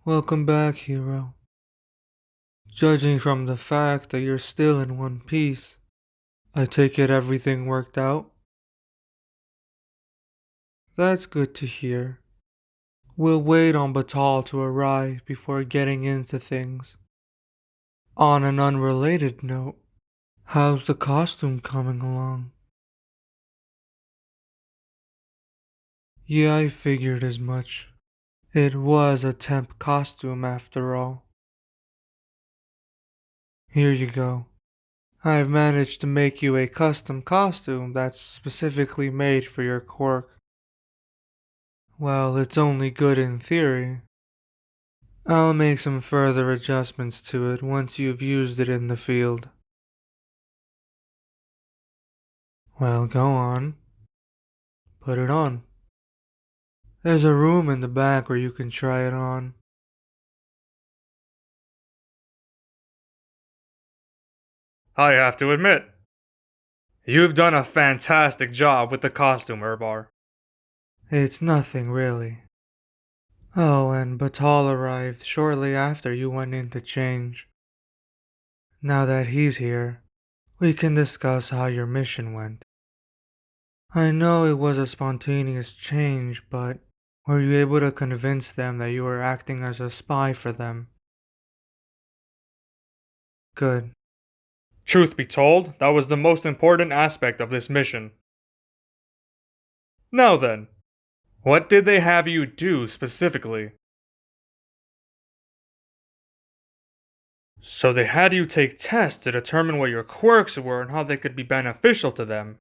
Welcome back, hero. Judging from the fact that you're still in one piece, I take it everything worked out? That's good to hear. We'll wait on Batal to arrive before getting into things. On an unrelated note, how's the costume coming along? Yeah, I figured as much. It was a temp costume after all. Here you go. I've managed to make you a custom costume that's specifically made for your quirk. Well, it's only good in theory. I'll make some further adjustments to it once you've used it in the field. Well, go on. Put it on. There's a room in the back where you can try it on. I have to admit, you've done a fantastic job with the costume, Ervar. It's nothing, really. Oh, and Batal arrived shortly after you went in to change. Now that he's here, we can discuss how your mission went. I know it was a spontaneous change, but were you able to convince them that you were acting as a spy for them? Good. Truth be told, that was the most important aspect of this mission. Now then, what did they have you do specifically? So they had you take tests to determine what your quirks were and how they could be beneficial to them.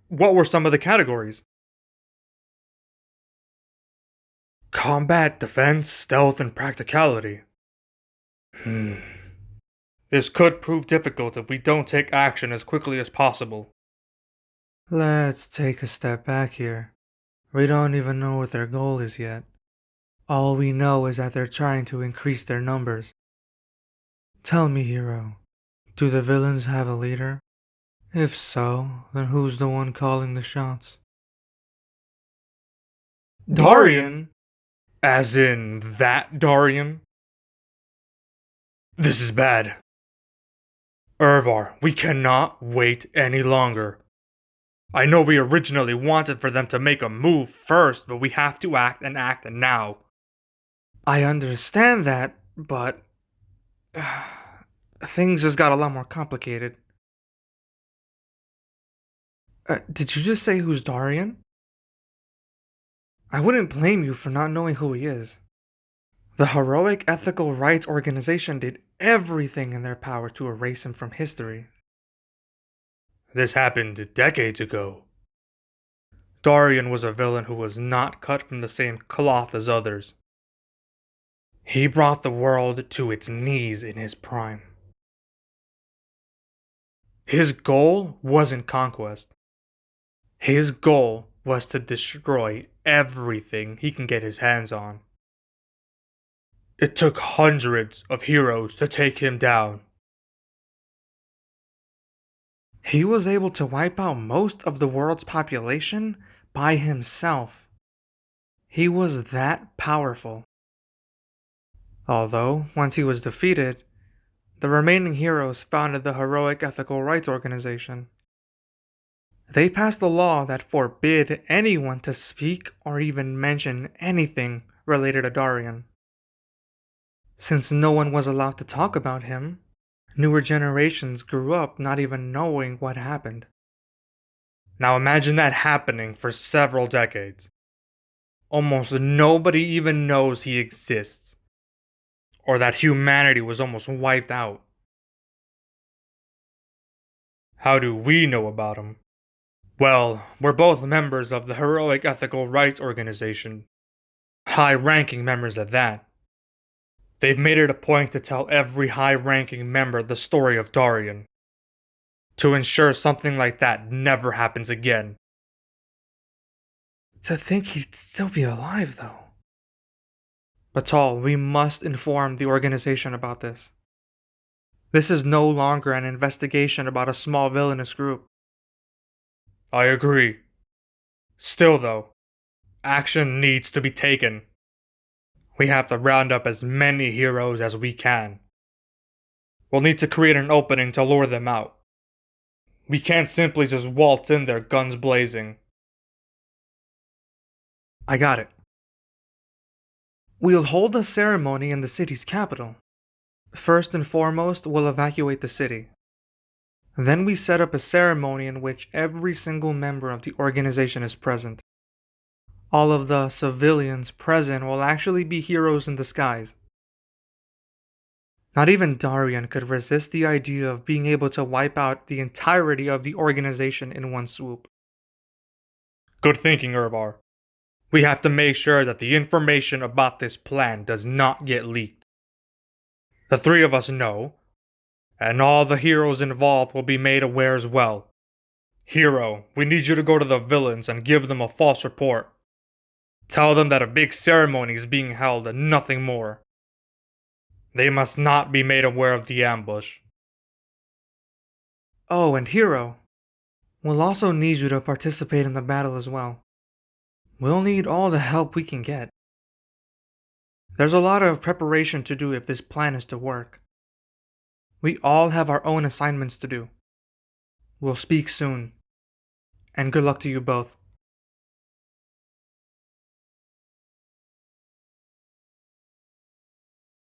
What were some of the categories? Combat, defense, stealth, and practicality. This could prove difficult if we don't take action as quickly as possible. Let's take a step back here. We don't even know what their goal is yet. All we know is that they're trying to increase their numbers. Tell me, hero, do the villains have a leader? If so, then who's the one calling the shots? Darian? As in that Darian? This is bad. Ervar, we cannot wait any longer. I know we originally wanted for them to make a move first, but we have to act now. I understand that, but things just got a lot more complicated. Did you just say who's Darian? I wouldn't blame you for not knowing who he is. The heroic ethical rights organization did everything in their power to erase him from history. This happened decades ago. Darian was a villain who was not cut from the same cloth as others. He brought the world to its knees in his prime. His goal wasn't conquest. His goal was to destroy everything he can get his hands on. It took hundreds of heroes to take him down. He was able to wipe out most of the world's population by himself. He was that powerful. Although, once he was defeated, the remaining heroes founded the Heroic Ethical Rights Organization. They passed a law that forbid anyone to speak or even mention anything related to Darian. Since no one was allowed to talk about him, newer generations grew up not even knowing what happened. Now imagine that happening for several decades. Almost nobody even knows he exists, or that humanity was almost wiped out. How do we know about him? Well, we're both members of the Heroic Ethical Rights Organization. High-ranking members at that. They've made it a point to tell every high-ranking member the story of Darian, to ensure something like that never happens again. To think he'd still be alive, though. Batal, we must inform the organization about this. This is no longer an investigation about a small villainous group. I agree. Still though, action needs to be taken. We have to round up as many heroes as we can. We'll need to create an opening to lure them out. We can't simply just waltz in there guns blazing. I got it. We'll hold a ceremony in the city's capital. First and foremost, we'll evacuate the city. Then we set up a ceremony in which every single member of the organization is present. All of the civilians present will actually be heroes in disguise. Not even Darian could resist the idea of being able to wipe out the entirety of the organization in one swoop. Good thinking, Ervar. We have to make sure that the information about this plan does not get leaked. The three of us know, and all the heroes involved will be made aware as well. Hero, we need you to go to the villains and give them a false report. Tell them that a big ceremony is being held and nothing more. They must not be made aware of the ambush. Oh, and Hero, we'll also need you to participate in the battle as well. We'll need all the help we can get. There's a lot of preparation to do if this plan is to work. We all have our own assignments to do. We'll speak soon. And good luck to you both.